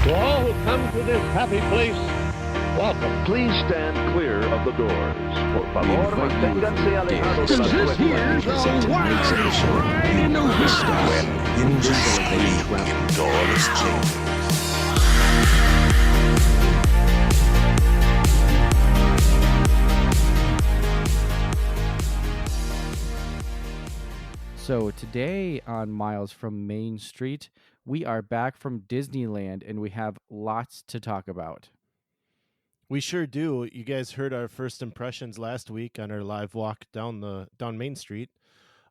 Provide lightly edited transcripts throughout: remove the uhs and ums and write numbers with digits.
To all who come to this happy place, welcome. Please stand clear of the doors. Por favor, manténganse alejados de las This here's a wild ride in the wilderness. When invisibility doors change. So today on Miles from Main Street, we are back from Disneyland and we have lots to talk about. We sure do. You guys heard our first impressions last week on our live walk down Main Street.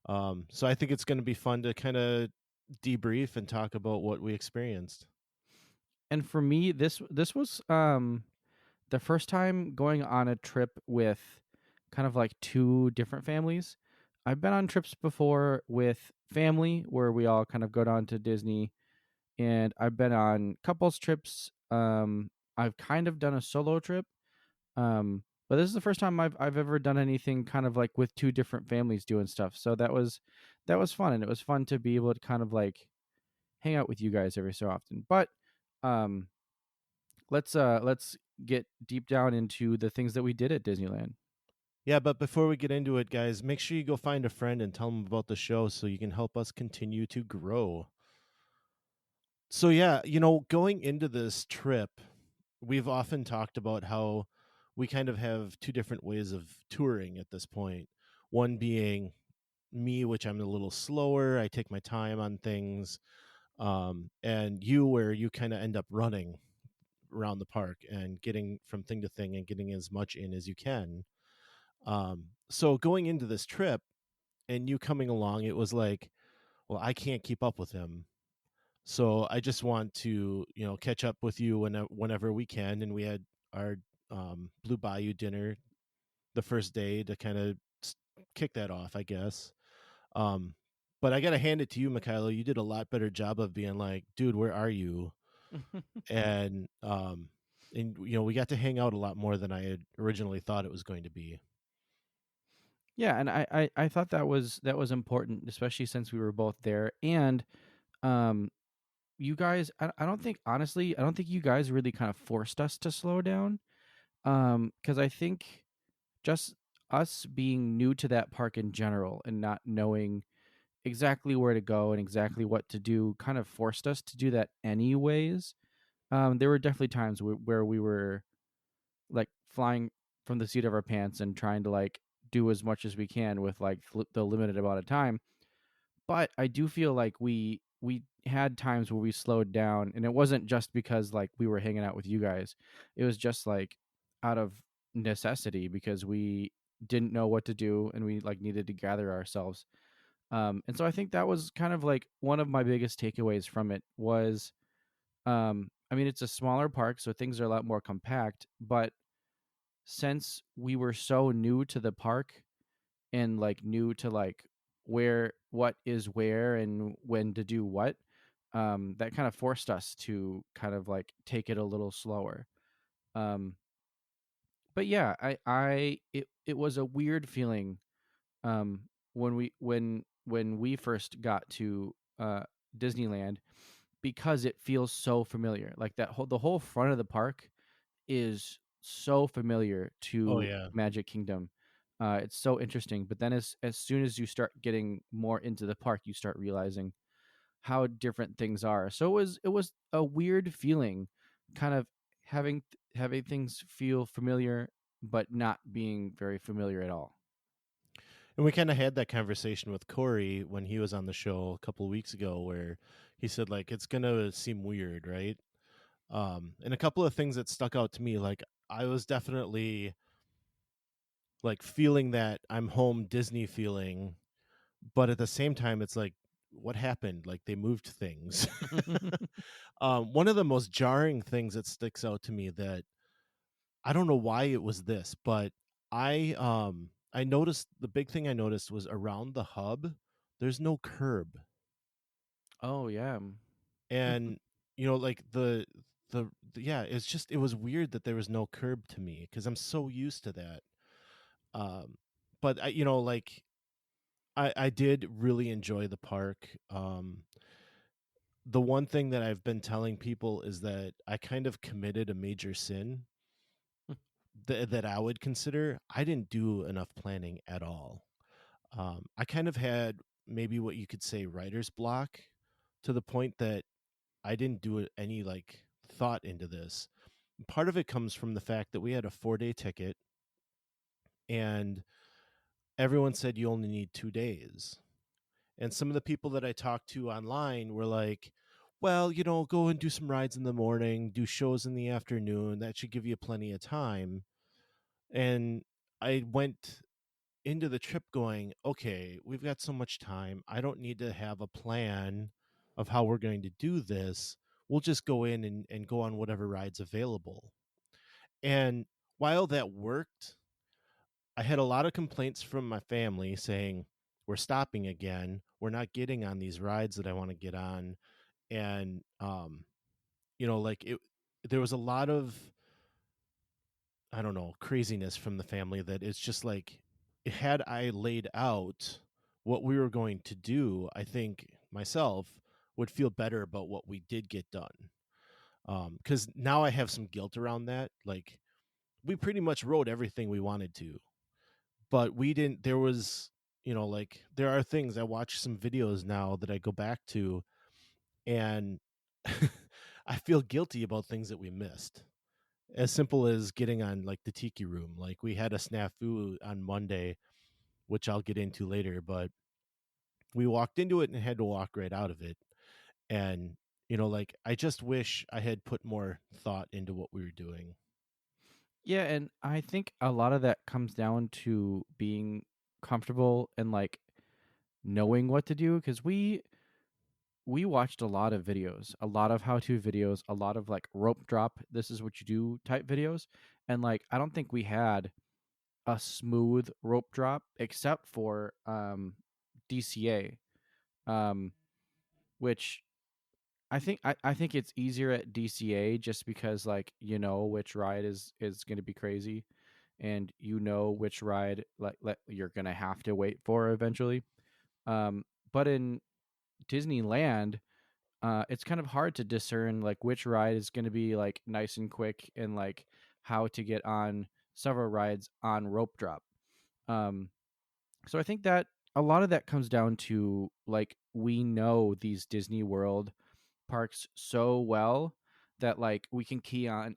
So I think it's going to be fun to kind of debrief and talk about what we experienced. And for me, this was the first time going on a trip with kind of like two different families. I've been on trips before with family where we all kind of go down to Disney, and I've been on couples trips. I've kind of done a solo trip, but this is the first time I've ever done anything kind of like with two different families doing stuff. So that was fun, and it was fun to be able to kind of like hang out with you guys every so often. But let's get deep down into the things that we did at Disneyland. Yeah, but before we get into it, guys, make sure you go find a friend and tell them about the show so you can help us continue to grow. So yeah, going into this trip, we've often talked about how we kind of have two different ways of touring at this point. One being me, which I'm a little slower. I take my time on things. And you, where you kind of end up running around the park and getting from thing to thing and getting as much in as you can. So going into this trip and you coming along, it was like, well, I can't keep up with him. So I just want to, catch up with you whenever we can. And we had our Blue Bayou dinner the first day to kind of kick that off, I guess. But I got to hand it to you, Michaela. You did a lot better job of being like, dude, where are you? and we got to hang out a lot more than I had originally thought it was going to be. Yeah, and I thought that was important, especially since we were both there. And you guys, I don't think you guys really kind of forced us to slow down. Because I think just us being new to that park in general and not knowing exactly where to go and exactly what to do kind of forced us to do that anyways. There were definitely times where we were like flying from the seat of our pants and trying to like do as much as we can with like the limited amount of time. But I do feel like we had times where we slowed down, and it wasn't just because like we were hanging out with you guys. It was just like out of necessity because we didn't know what to do and we like needed to gather ourselves. And so I think that was kind of like one of my biggest takeaways from it was, I mean, it's a smaller park, so things are a lot more compact, but since we were so new to the park and like new to like what is where and when to do what, that kind of forced us to kind of like take it a little slower. But yeah, it was a weird feeling when we first got to Disneyland, because it feels so familiar. Like the whole front of the park is so familiar Oh to yeah. Magic Kingdom. It's so interesting. But then as soon as you start getting more into the park, you start realizing how different things are. So it was a weird feeling, kind of having things feel familiar, but not being very familiar at all. And we kind of had that conversation with Corey when he was on the show a couple of weeks ago, where he said like it's gonna seem weird, right? And a couple of things that stuck out to me, like I was definitely like feeling that I'm home Disney feeling, but at the same time, it's like, what happened? Like they moved things. One of the most jarring things that sticks out to me that I don't know why it was this, but I noticed the big thing I noticed was around the hub, there's no curb. Oh yeah. And like yeah, it was weird that there was no curb to me because I'm so used to that. But like I did really enjoy the park. the one thing that I've been telling people is that I kind of committed a major sin that I would consider. I didn't do enough planning at all. I kind of had maybe what you could say writer's block, to the point that I didn't do any like thought into this. Part of it comes from the fact that we had a 4-day ticket, and everyone said you only need 2 days. And some of the people that I talked to online were like, well, go and do some rides in the morning, do shows in the afternoon. That should give you plenty of time. And I went into the trip going, okay, we've got so much time. I don't need to have a plan of how we're going to do this. We'll just go in and go on whatever rides available. And while that worked, I had a lot of complaints from my family saying, we're stopping again. We're not getting on these rides that I want to get on. And, like there was a lot of, I don't know, craziness from the family that it's just like, had I laid out what we were going to do, I think myself would feel better about what we did get done. Because now I have some guilt around that. Like, we pretty much wrote everything we wanted to, but we didn't. There was, like, there are things. I watch some videos now that I go back to, and I feel guilty about things that we missed. As simple as getting on like the tiki room. Like, we had a snafu on Monday, which I'll get into later, but we walked into it and had to walk right out of it. And, like, I just wish I had put more thought into what we were doing. Yeah, and I think a lot of that comes down to being comfortable and like knowing what to do, because we watched a lot of videos, a lot of how-to videos, a lot of like rope drop, this is what you do type videos, and like I don't think we had a smooth rope drop except for DCA, um which I think it's easier at DCA just because like which ride is going to be crazy, and which ride like you're going to have to wait for eventually. But in Disneyland, it's kind of hard to discern like which ride is going to be like nice and quick, and like how to get on several rides on rope drop. Um, so I think that a lot of that comes down to like we know these Disney World parks so well that like we can key on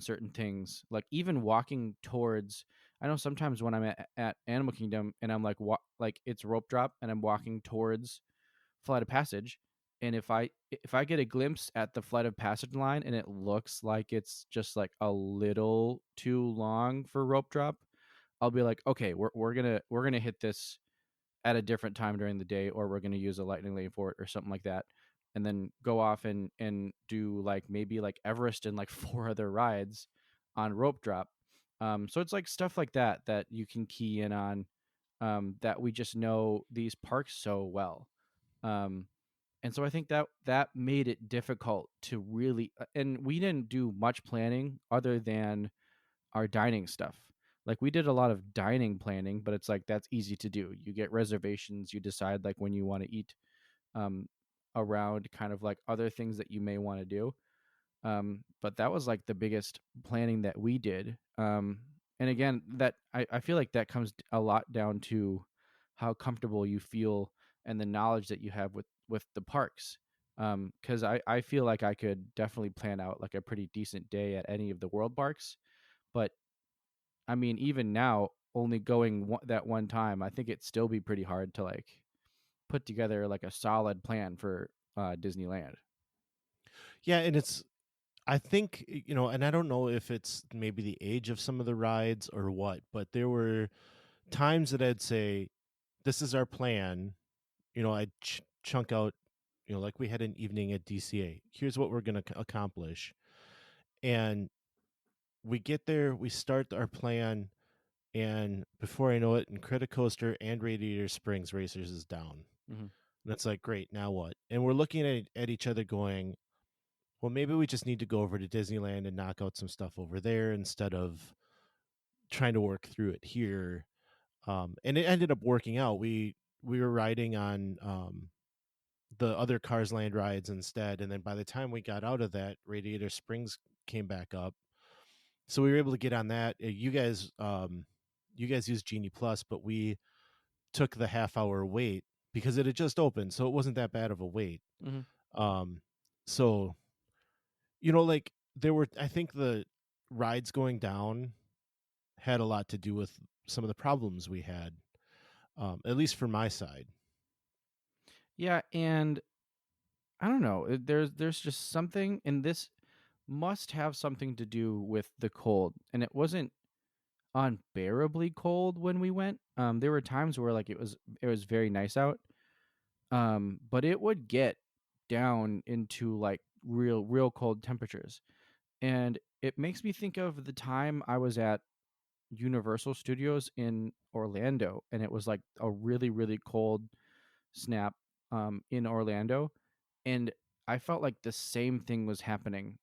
certain things, like even walking towards. I know sometimes when I'm at Animal Kingdom and I'm like like it's rope drop and I'm walking towards Flight of Passage, and if I get a glimpse at the Flight of Passage line and it looks like it's just like a little too long for rope drop, I'll be like, okay, we're gonna hit this at a different time during the day, or we're gonna use a lightning lane for it or something like that, and then go off and do like maybe like Everest and like 4 other rides on rope drop. So it's like stuff like that that you can key in on, that we just know these parks so well. Um, and so I think that made it difficult to really, and we didn't do much planning other than our dining stuff. Like we did a lot of dining planning, but it's like that's easy to do. You get reservations, you decide like when you want to eat, um, around kind of like other things that you may want to do. But that was like the biggest planning that we did. And again, that I feel like that comes a lot down to how comfortable you feel and the knowledge that you have with the parks. Because I feel like I could definitely plan out like a pretty decent day at any of the world parks, but I mean, even now, only going that one time, I think it'd still be pretty hard to like put together like a solid plan for Disneyland. Yeah, and I think, and I don't know if it's maybe the age of some of the rides or what, but there were times that I'd say, this is our plan. I'd chunk out, like we had an evening at DCA. Here's what we're going to accomplish. And we get there, we start our plan, and before I know it, Incredicoaster and Radiator Springs Racers is down. Mm-hmm. And it's like, great, now what? And we're looking at each other going, well, maybe we just need to go over to Disneyland and knock out some stuff over there instead of trying to work through it here. And it ended up working out. We were riding on the other Cars Land rides instead. And then by the time we got out of that, Radiator Springs came back up, so we were able to get on that. You guys used Genie Plus, but we took the half-hour wait because it had just opened, so it wasn't that bad of a wait. Mhm. So like there were, I think the rides going down had a lot to do with some of the problems we had, at least for my side. Yeah, and I don't know. There's just something, and this must have something to do with the cold. And it wasn't unbearably cold when we went. There were times where like it was very nice out. But it would get down into like real cold temperatures. And it makes me think of the time I was at Universal Studios in Orlando, and it was like a really cold snap in Orlando, and I felt like the same thing was happening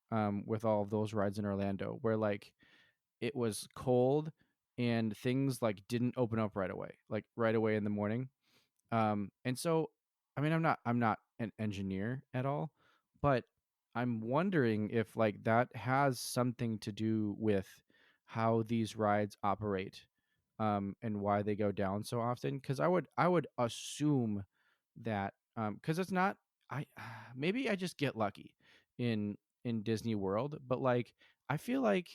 with all of those rides in Orlando, where like it was cold and things like didn't open up right away in the morning. And so, I mean, I'm not an engineer at all, but I'm wondering if like that has something to do with how these rides operate, and why they go down so often. Because I would assume that, because it's not, I maybe I just get lucky in Disney World, but like I feel like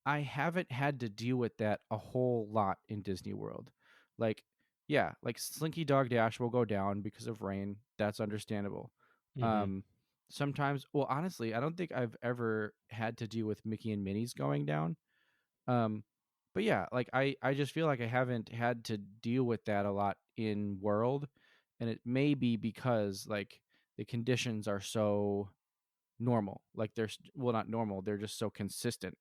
I haven't had to deal with that a whole lot in Disney World. Like, yeah, like Slinky Dog Dash will go down because of rain. That's understandable. Mm-hmm. Um, Sometimes, well, honestly, I don't think I've ever had to deal with Mickey and Minnie's going down. Um, but yeah, like I just feel like I haven't had to deal with that a lot in World, and it may be because like the conditions are so normal. Like well, not normal. They're just so consistent.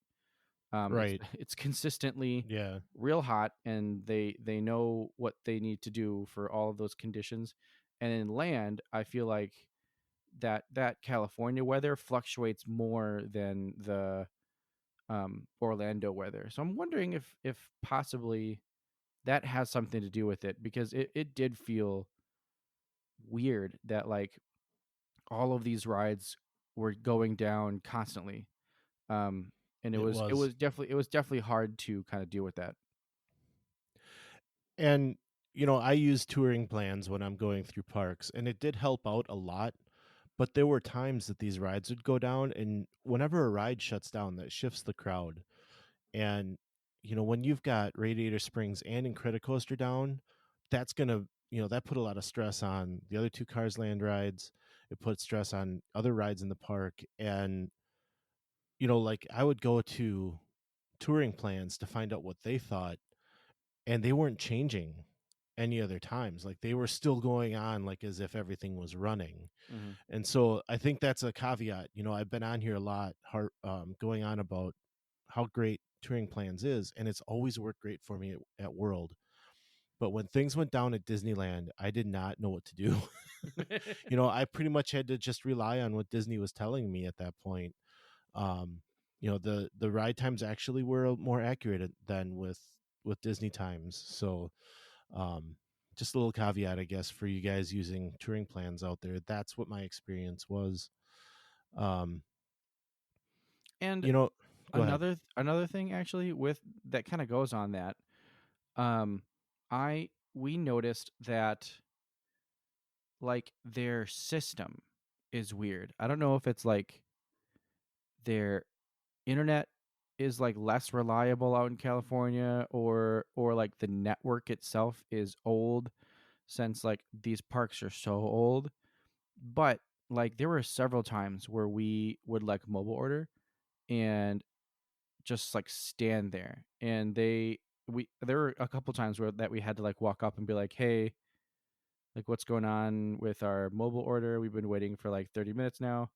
It's Right. it's consistently Yeah. real hot, and they know what they need to do for all of those conditions. And in land, I feel like that California weather fluctuates more than the Orlando weather. So I'm wondering if possibly that has something to do with it, because it did feel weird that like all of these rides were going down constantly. Um, and it It was it was. was definitely it was definitely hard to kind of deal with that. And I use touring plans when I'm going through parks, and it did help out a lot. But there were times that these rides would go down, and whenever a ride shuts down, that shifts the crowd. And when you've got Radiator Springs and Incredicoaster down, that's gonna that put a lot of stress on the other two Cars Land rides. It put stress on other rides in the park, and like I would go to touring plans to find out what they thought, and they weren't changing any other times. Like they were still going on like as if everything was running. Mm-hmm. And so I think that's a caveat. I've been on here a lot, going on about how great touring plans is, and it's always worked great for me at World. But when things went down at Disneyland, I did not know what to do. I pretty much had to just rely on what Disney was telling me at that point. Um, the ride times actually were more accurate than with Disney times. So um, just a little caveat, I guess, for you guys using touring plans out there. That's what my experience was. Um, And you know, Go ahead. another thing actually with that kind of goes on that, um I we noticed that like their system is weird. I don't know if it's like their internet is like less reliable out in California, or like the network itself is old, since like these parks are so old. But like there were several times where we would like mobile order and just like stand there, and we there were a couple times where that we had to like walk up and be like, hey, like what's going on with our mobile order? We've been waiting for like 30 minutes now.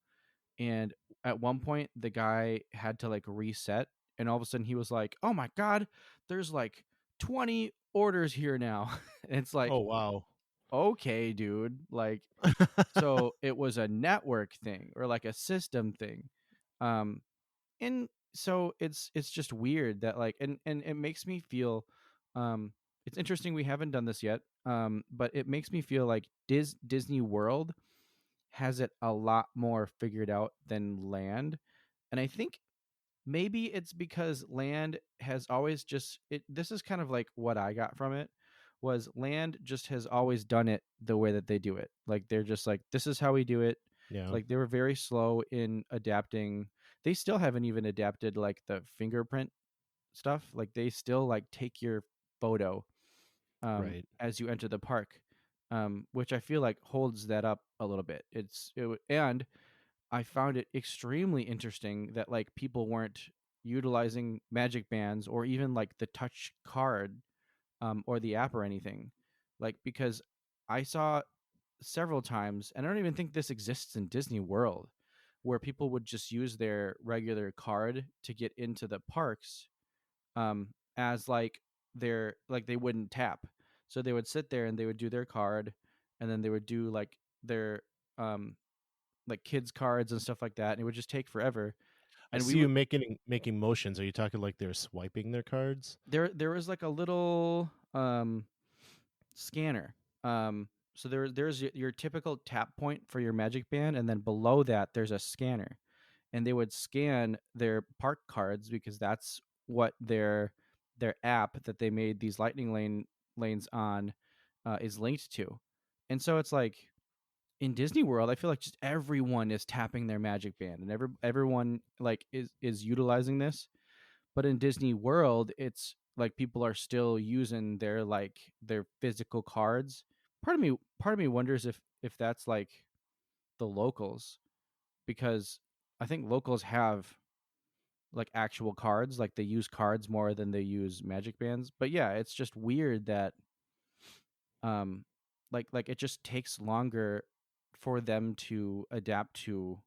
And at one point the guy had to like reset, and all of a sudden he was like, oh my god, there's like 20 orders here now. And it's Oh, like, wow. okay, dude, like, so it was a network thing or like a system thing. um and so it's just weird that like, and it makes me feel, um it's interesting we haven't done this yet. but it makes me feel like Disney World has it a lot more figured out than Land. And I think maybe it's because Land has always just it this is kind of like what I got from it was Land just has always done it the way that they do it. Like they're just like, this is how we do it. Yeah. Like they were very slow in adapting. They still haven't even adapted like the fingerprint stuff. Like they still like take your photo Right. as you enter the park, which I feel like holds that up a little bit. And I found it extremely interesting that like people weren't utilizing magic bands or even like the touch card or the app or anything, like because I saw several times, and I don't even think this exists in Disney World, where people would just use their regular card to get into the parks, as like their like they wouldn't tap, so they would sit there and they would do their card, and then they would do like their um like kids cards and stuff like that, and it would just take forever. I And see you making motions. Are you talking like they're swiping their cards? there was like a little scanner. So there's your typical tap point for your magic band, and then below that there's a scanner, and they would scan their park cards because that's what their app that they made these lanes on is linked to. And so it's like in Disney World, I feel like just everyone is tapping their magic band, and everyone like is utilizing this. But in Disney World, it's like people are still using their physical cards. Part of me wonders if that's like the locals, because I think locals have like actual cards, like they use cards more than they use magic bands. But yeah, it's just weird that um like it just takes longer for them to adapt to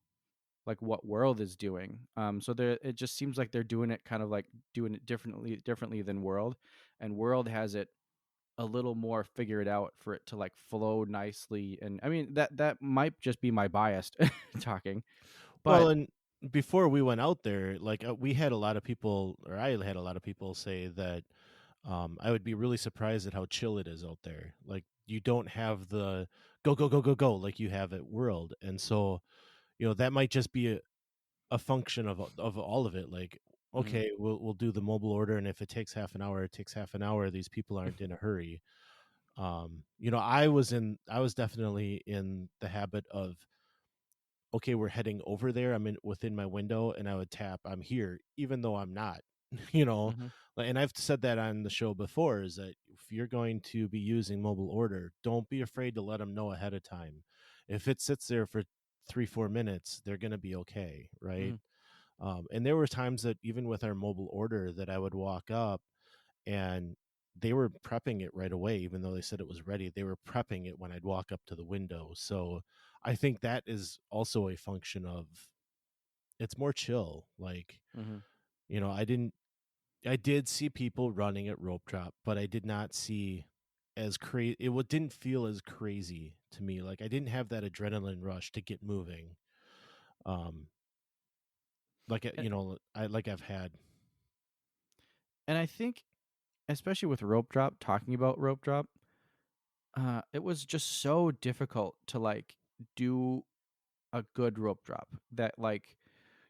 like what World is doing. So there it just seems like they're doing it kind of like doing it differently than World, and World has it a little more figured out for it to like flow nicely. And I mean that might just be my bias talking, Well, but and before we went out there, like we had a lot of people, or I had a lot of people say that I would be really surprised at how chill it is out there. Like you don't have the go go go go go like you have at World, and so that might just be a function of all of it. Like, mhm, okay, we'll do the mobile order, and if it takes half an hour, it takes half an hour. These people aren't in a hurry. I was definitely in the habit of, okay, we're heading over there. I'm in within my window, and I would tap, I'm here, even though I'm not. you know, mhm, and I've said that on the show before, is that if you're going to be using mobile order, don't be afraid to let them know ahead of time. If it sits there for 3-4 minutes, they're going to be okay, right? mhm, And there were times that even with our mobile order that I would walk up and they were prepping it right away, even though they said it was ready. They were prepping it when I'd walk up to the window. So I think that is also a function of, it's more chill. Like, mhm. you know, I did see people running at rope drop, but I did not see as crazy. Didn't feel as crazy to me. Like I didn't have that adrenaline rush to get moving. Um, And, I've had. and I think especially with rope drop, talking about rope drop, it was just so difficult to like do a good rope drop that like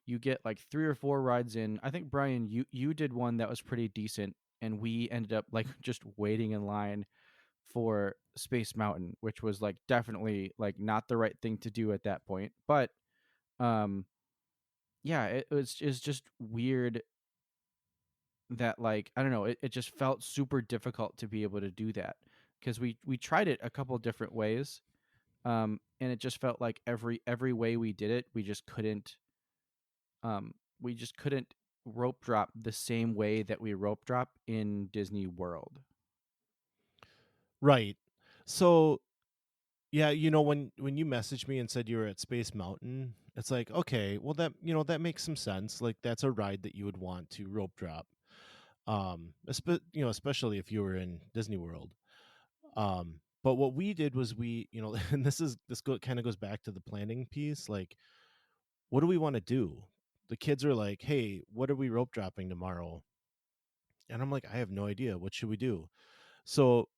you get like 3 or 4 rides in. I think Brian, you did one that was pretty decent, and we ended up like just waiting in line for Space Mountain, which was like definitely like not the right thing to do at that point. But um yeah, it's just weird that like I don't know, it just felt super difficult to be able to do that because we tried it a couple different ways, and it just felt like every way we did it, we just couldn't rope drop the same way that we rope drop in Disney World. Right. So yeah, when you messaged me and said you were at Space Mountain, it's like, okay, well that makes some sense. Like that's a ride that you would want to rope drop. Especially if you were in Disney World. But what we did was and kind of goes back to the planning piece. Like, what do we want to do? The kids are like, hey, what are we rope dropping tomorrow? And I'm like, I have no idea. What should we do? So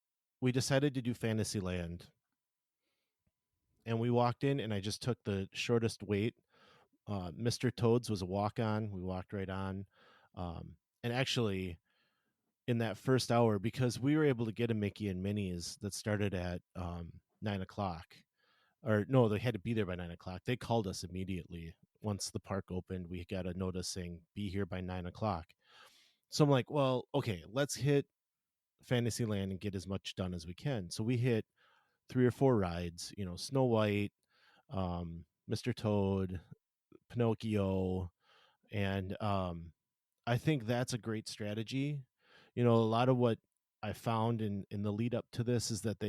we decided to do Fantasyland, and we walked in, and I just took the shortest wait. Mr. Toad's was a walk on. We walked right on. And actually, in that first hour, because we were able to get a Mickey and Minnie's that started at 9 o'clock, or no, they had to be there by 9 o'clock. They called us immediately once the park opened. We got a notice saying, be here by 9 o'clock. So I'm like, well, okay, let's hit Fantasyland and get as much done as we can. So we hit 3 or 4 rides, Snow White, Mr. Toad, Pinocchio, and I think that's a great strategy. A lot of what I found in the lead up to this is that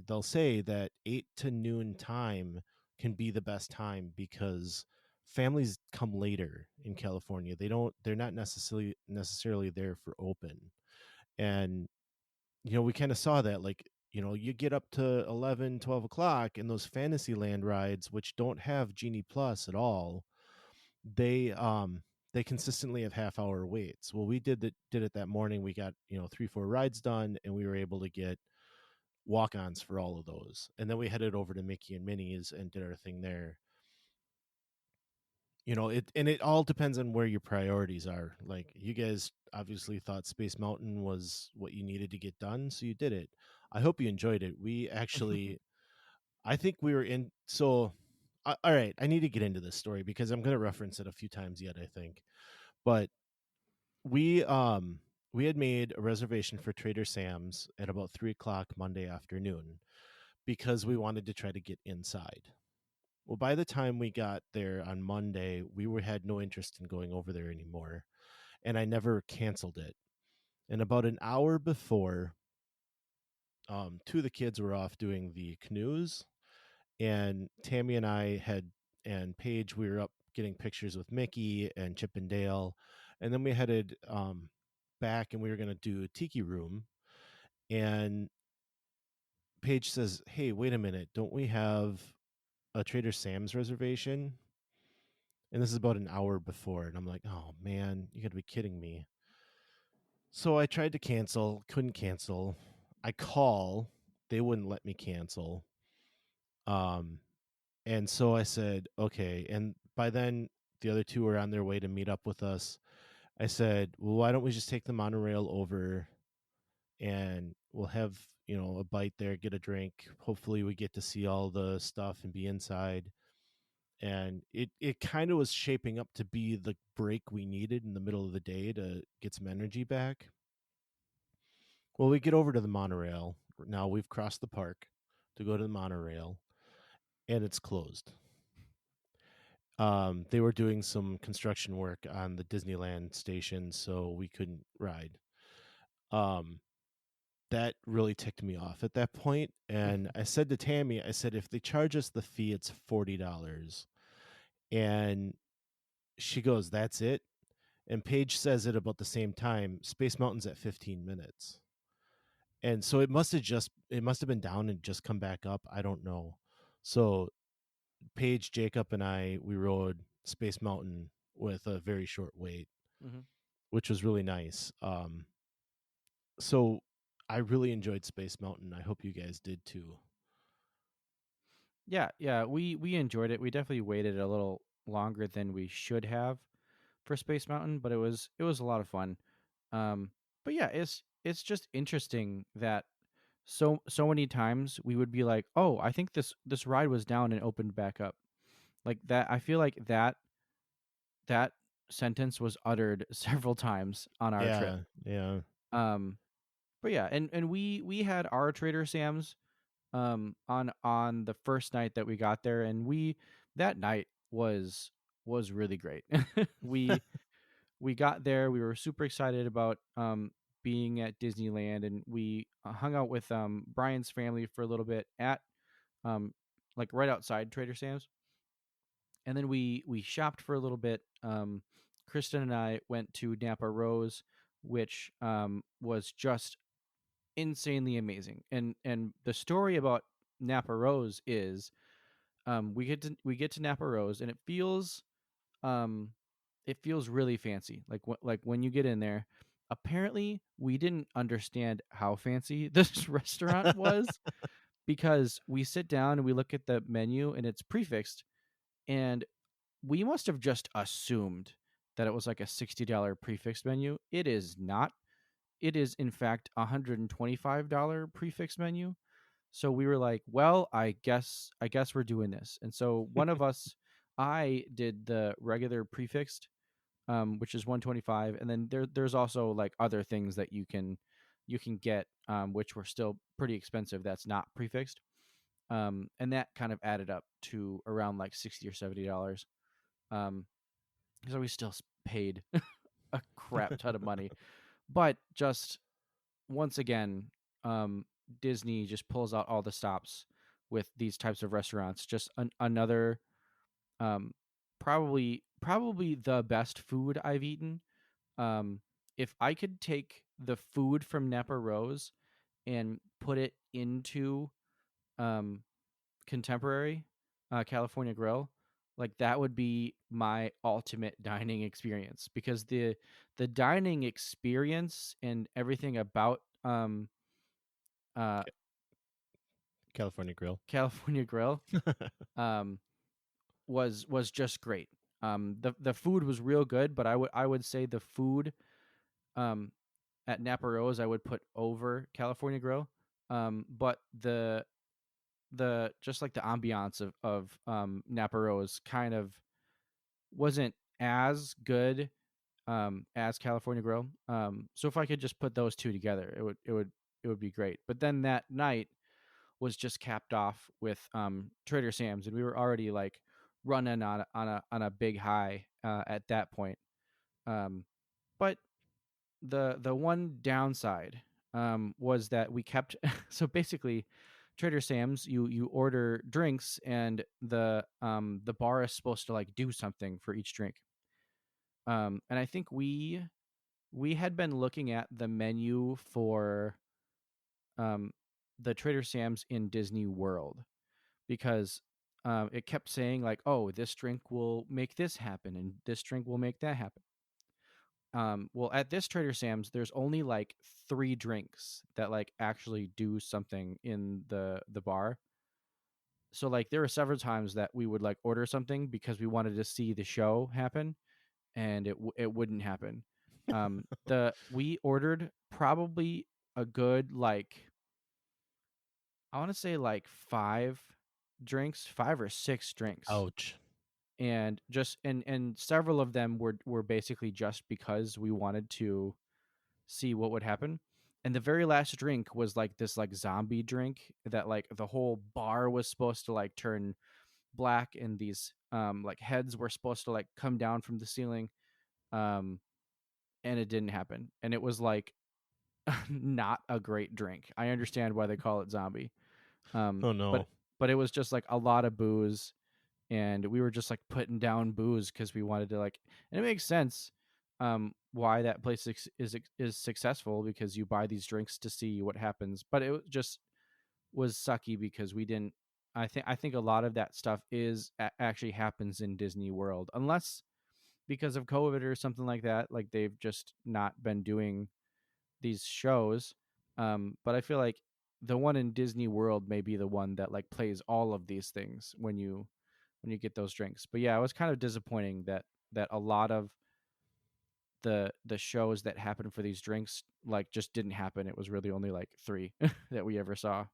they'll say that 8 to noon time can be the best time because families come later in California. They're not necessarily there for open. And we kind of saw that, like, you get up to 11, 12 o'clock, and those Fantasyland rides, which don't have Genie Plus at all, they consistently have half-hour waits. Well, we did it that morning. We got 3, 4 rides done, and we were able to get walk-ons for all of those. And then we headed over to Mickey and Minnie's and did our thing there. It all depends on where your priorities are. Like, you guys obviously thought Space Mountain was what you needed to get done, so you did it. I hope you enjoyed it. We actually, I think we were in. So, all right, I need to get into this story because I'm going to reference it a few times yet, I think. But we had made a reservation for Trader Sam's at about 3 o'clock Monday afternoon because we wanted to try to get inside. Well, by the time we got there on Monday, had no interest in going over there anymore, and I never canceled it. And about an hour before, 2 of the kids were off doing the canoes, and Tammy and and Paige, we were up getting pictures with Mickey and Chip and Dale, and then we headed back, and we were going to do a Tiki Room, and Paige says, "Hey, wait a minute, don't we have a Trader Sam's reservation?" And this is about an hour before, and I'm like, "Oh man, you got to be kidding me." So I tried to cancel, couldn't cancel. I call, they wouldn't let me cancel. And so I said, "Okay." And by then, the other 2 were on their way to meet up with us. I said, "Well, why don't we just take the monorail over and we'll have, a bite there, get a drink. Hopefully we get to see all the stuff and be inside." And it kind of was shaping up to be the break we needed in the middle of the day to get some energy back. Well, we get over to the monorail. Now we've crossed the park to go to the monorail, and it's closed. They were doing some construction work on the Disneyland station, so we couldn't ride. That really ticked me off at that point, and I said to Tammy, I said, if they charge us the fee, it's $40. And she goes, "That's it?" And Paige says it about the same time. Space Mountain's at 15 minutes. And so it must have been down and just come back up. I don't know. So Paige, Jacob, and we rode Space Mountain with a very short wait, which was really nice. So I really enjoyed Space Mountain. I hope you guys did too. Yeah, we enjoyed it. We definitely waited a little longer than we should have for Space Mountain, but it was a lot of fun. But yeah, it's just interesting that so many times we would be like, "Oh, I think this ride was down and opened back up." Like that, I feel like that sentence was uttered several times on our trip. Yeah. But yeah, and we had our Trader Sam's on the first night that we got there, and that night was really great. we got there, we were super excited about being at Disneyland, and we hung out with Brian's family for a little bit at like right outside Trader Sam's, and then we shopped for a little bit. Kristen and I went to Napa Rose, which was just insanely amazing. And the story about Napa Rose is we get to Napa Rose, and it feels really fancy. Like when you get in there, apparently we didn't understand how fancy this restaurant was, because we sit down and we look at the menu and it's prefixed, and we must have just assumed that it was like a $60 prefixed menu. It is not. It is in fact $125 prefixed menu. So we were like, well, I guess we're doing this. And so one of us, I did the regular prefixed, which is 125, and then there's also like other things that you can get, which were still pretty expensive. That's not prefixed, and that kind of added up to around like $60 or $70. Um, so we still paid a crap ton of money, but just once again, um, Disney just pulls out all the stops with these types of restaurants. Just another, um, probably the best food I've eaten. Um, if I could take the food from Napa Rose and put it into, um, contemporary, California Grill, like that would be my ultimate dining experience, because the dining experience and everything about, uh, California Grill. California Grill, um, was just great. The food was real good, but I would say the food, um, at Napa Rose I would put over California Grill. But the just like the ambiance of Napa Rose kind of wasn't as good, as California Grill. So if I could just put those two together, it would be great. But then that night was just capped off with, Trader Sam's, and we were already like running on a big high, at that point. Um, but the one downside, was that we kept so basically Trader Sam's, you order drinks, and the bar is supposed to like do something for each drink. And I think we had been looking at the menu for, um the Trader Sam's in Disney World, because, it kept saying like, oh, this drink will make this happen and this drink will make that happen. Well, at this Trader Sam's, there's only like three drinks that like actually do something in the bar. So like there were several times that we would like order something because we wanted to see the show happen, and it wouldn't happen. The we ordered probably a good like, I want to say like five or six drinks, Ouch. and just and several of them were basically just because we wanted to see what would happen. And the very last drink was like this like zombie drink that like the whole bar was supposed to like turn black, and these, like heads were supposed to like come down from the ceiling. Um and it didn't happen. And it was like not a great drink. I understand why they call it zombie. Oh But no. it was just like a lot of booze, and we were just like putting down booze because we wanted to like, and it makes sense, why that place is successful, because you buy these drinks to see what happens. But just was sucky because we didn't. I think a lot of that stuff actually happens in Disney World, unless because of COVID or something like that. Like they've just not been doing these shows. But I feel like the one in Disney World may be the one that like plays all of these things when you get those drinks. But yeah, it was kind of disappointing that a lot of the shows that happened for these drinks like just didn't happen. It was really only like three that we ever saw.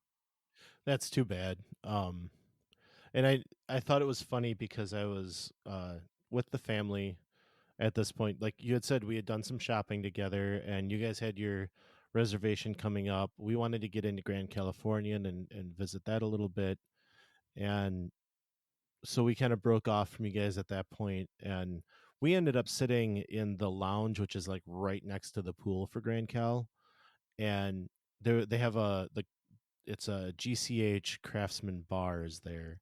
That's too bad. And I thought it was funny because I was with the family at this point. Like you had said, we had done some shopping together, and you guys had your reservation coming up. We wanted to get into Grand Californian and visit that a little bit, and so we kind of broke off from you guys at that point, and we ended up sitting in the lounge, which is like right next to the pool for Grand Cal, and they have it's a GCH Craftsman bar is there,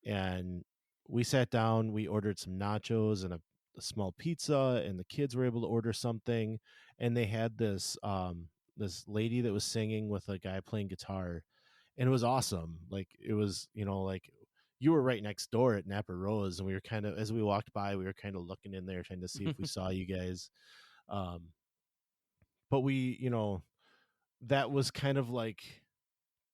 and we sat down, we ordered some nachos and a small pizza, and the kids were able to order something, and they had this lady that was singing with a guy playing guitar, and it was awesome. Like it was, like you were right next door at Napa Rose, and we were kind of, as we walked by, we were kind of looking in there trying to see if we saw you guys. um but we, that was kind of like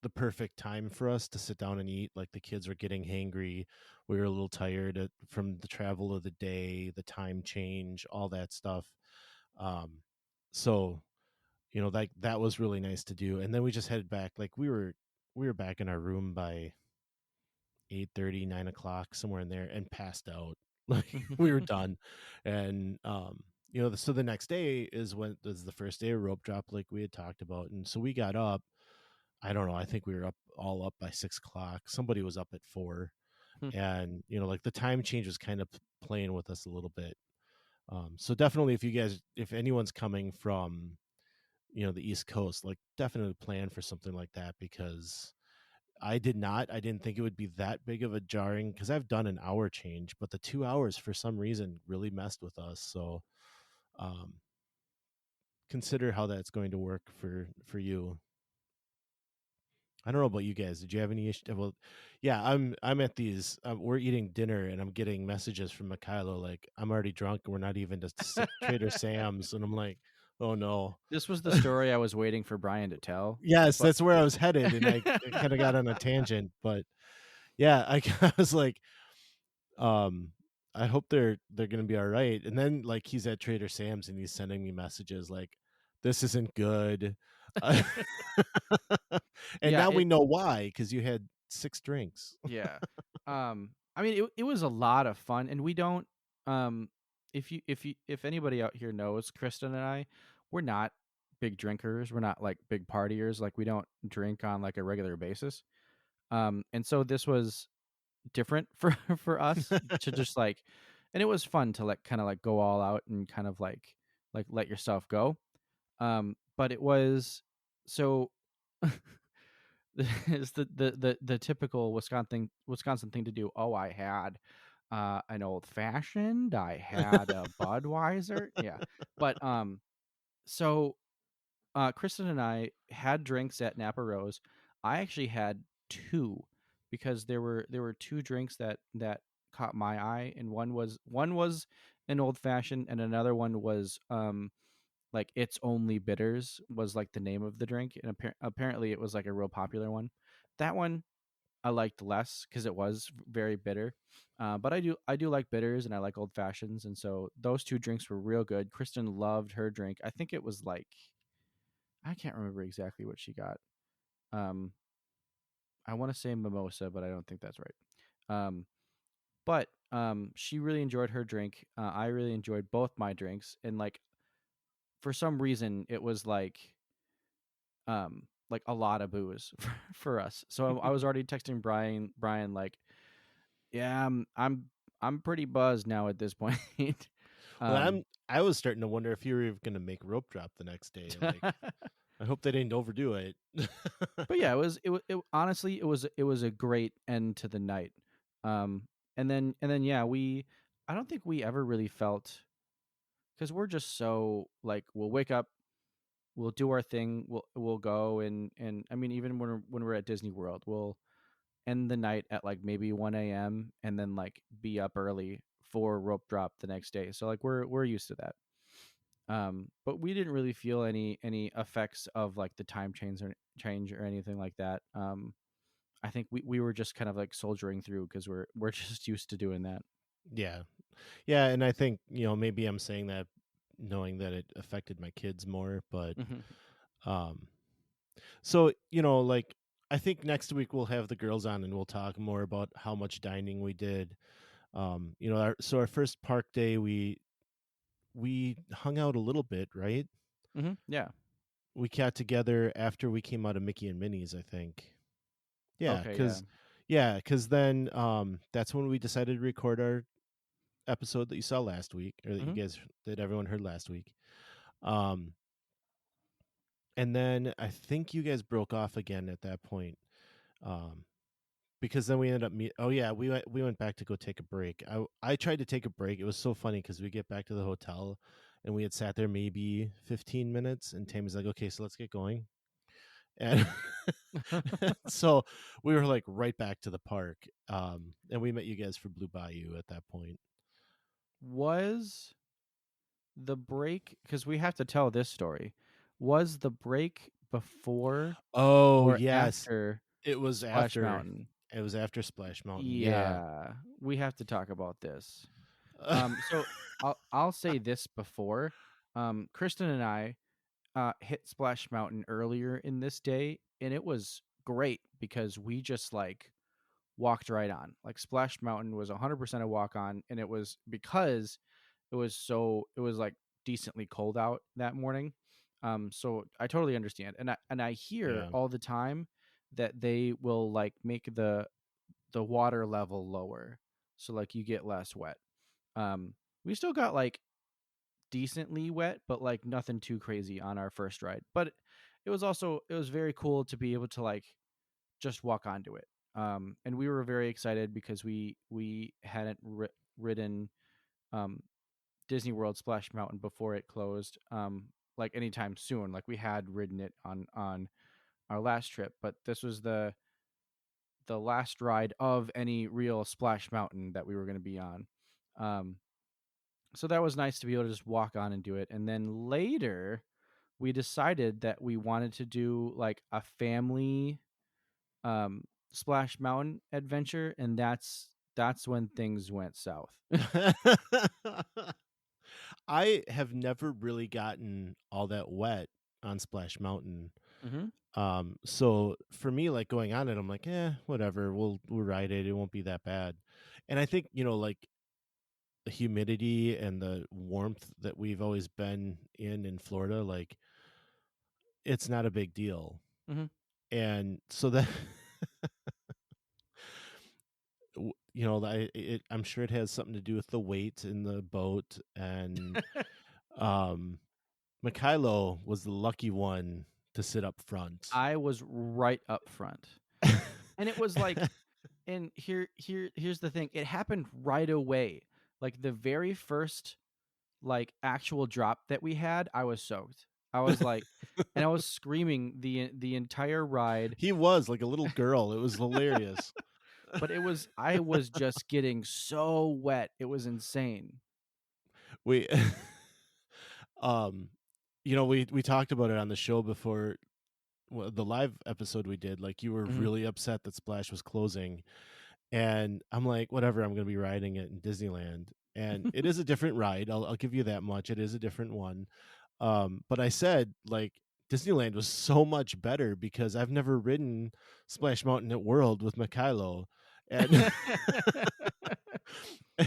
the perfect time for us to sit down and eat. Like the kids were getting hangry. We were a little tired from the travel of the day, the time change, all that stuff. So, that was really nice to do. And then we just headed back. Like we were back in our room by 8:30, 9 o'clock, somewhere in there, and passed out. Like we were done. And so the next day is the first day of rope drop, like we had talked about. And so we got up. I don't know. I think we were all up by 6 o'clock. Somebody was up at 4, and like the time change was kind of playing with us a little bit. So definitely, if anyone's coming from the East Coast, like definitely plan for something like that, because I didn't think it would be that big of a jarring, because I've done an hour change, but the 2 hours for some reason really messed with us. So um, consider how that's going to work for you. I don't know about you guys. Did you have any issue? Well, yeah, I'm at these. We're eating dinner, and I'm getting messages from Mikhailo like, I'm already drunk, and we're not even just Trader Sam's, and I'm like, oh no. This was the story I was waiting for Brian to tell. Yes, But that's where I was headed, and I kind of got on a tangent, but yeah, I was like, I hope they're gonna be all right. And then like he's at Trader Sam's and he's sending me messages like, this isn't good. And yeah, now we know why, because you had 6 drinks. yeah. I mean, it was a lot of fun, and we don't. Um, if anybody out here knows Kristen and I, we're not big drinkers. We're not like big partiers. Like we don't drink on like a regular basis. And so this was different for us to just like, and it was fun to like kind of like go all out and kind of like let yourself go. But it was so. It's the typical Wisconsin thing to do. Oh, I had an old fashioned. I had a Budweiser. Yeah, but so Kristen and I had drinks at Napa Rose. I actually had two, because there were two drinks that caught my eye, and one was an old fashioned, and another one was like It's Only Bitters was like the name of the drink, and apparently it was like a real popular one. That one I liked less because it was very bitter. But I do like bitters, and I like old fashions, and so those two drinks were real good. Kristen loved her drink. I think it was like, I can't remember exactly what she got. Um, I want to say mimosa, but I don't think that's right. But she really enjoyed her drink. I really enjoyed both my drinks, and like for some reason it was like a lot of booze for us. So I was already texting Brian like, yeah, I'm pretty buzzed now at this point. Well, um I was starting to wonder if you were going to make rope drop the next day. Like, I hope they didn't overdo it. but yeah, it honestly it was a great end to the night. And then yeah, I don't think we ever really felt, because we're just so like, we'll wake up, we'll do our thing, we'll go, and I mean, even when we're at Disney World, we'll end the night at like maybe 1 a.m. and then like be up early for rope drop the next day. So like we're used to that. But we didn't really feel any effects of like the time change or anything like that. I think we were just kind of like soldiering through, because we're just used to doing that. Yeah. Yeah, and I think, maybe I'm saying that knowing that it affected my kids more, but um so, like, I think next week we'll have the girls on and we'll talk more about how much dining we did. Our first park day, we hung out a little bit, right? Yeah. We got together after we came out of Mickey and Minnie's, I think. Yeah, Okay. Yeah. because then that's when we decided to record our episode that you saw last week, or that everyone heard last week. Um, and then I think you guys broke off again at that point. Um, because then we ended up oh yeah, we went back to go take a break. I tried to take a break. It was so funny because we get back to the hotel and we had sat there maybe 15 minutes, and Tammy's like, okay, so let's get going. And so we were like right back to the park. And we met you guys for Blue Bayou at that point. Was the break, because we have to tell this story, was the break before Oh, or yes. after It was Splash after. Mountain? It was after Splash Mountain. Yeah. Yeah, we have to talk about this. So I'll say this before. Kristen and I hit Splash Mountain earlier in this day, and it was great because we just like walked right on. Like Splash Mountain was 100% a walk on, and it was because it was like decently cold out that morning. So I totally understand, and I hear Yeah. all the time that they will like make the water level lower, so like you get less wet. We still got like decently wet, but like nothing too crazy on our first ride. But it was very cool to be able to like just walk onto it. And we were very excited because we hadn't ridden um, Disney World Splash Mountain before it closed. Like anytime soon. Like we had ridden it on our last trip, but this was the last ride of any real Splash Mountain that we were going to be on. Um, so that was nice to be able to just walk on and do it. And then later, we decided that we wanted to do like a family Splash Mountain adventure, and that's when things went south. I have never really gotten all that wet on Splash Mountain. Mm-hmm. So for me, like going on it, I'm like, whatever, we'll ride it. It won't be that bad. And I think, like the humidity and the warmth that we've always been in Florida, like it's not a big deal. Mm-hmm. And so that I'm sure it has something to do with the weight in the boat. And um Mikhailo was the lucky one to sit up front. I was right up front, and it was like, and here's the thing: it happened right away. Like the very first like actual drop that we had, I was soaked. I was like, and I was screaming the entire ride. He was like a little girl. It was hilarious. But I was just getting so wet. It was insane. We um we talked about it on the show before, the live episode we did. Like you were Mhm. really upset that Splash was closing, and I'm like, whatever, I'm going to be riding it in Disneyland. And it is a different ride. I'll give you that much. It is a different one. But I said, like, Disneyland was so much better because I've never ridden Splash Mountain at World with Mikhailo, and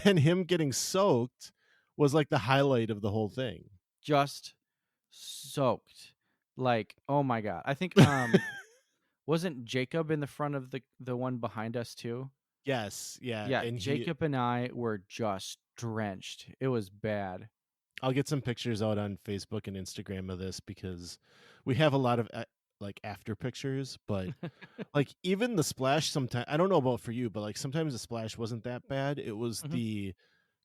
and him getting soaked was like the highlight of the whole thing. Just soaked. Like, oh my god. I think wasn't Jacob in the front of the one behind us too? Yes, yeah, Yeah, and Jacob and I were just drenched. It was bad. I'll get some pictures out on Facebook and Instagram of this because we have a lot of like after pictures, but like even the splash sometimes, I don't know about for you, but like sometimes the splash wasn't that bad. It was Mhm. the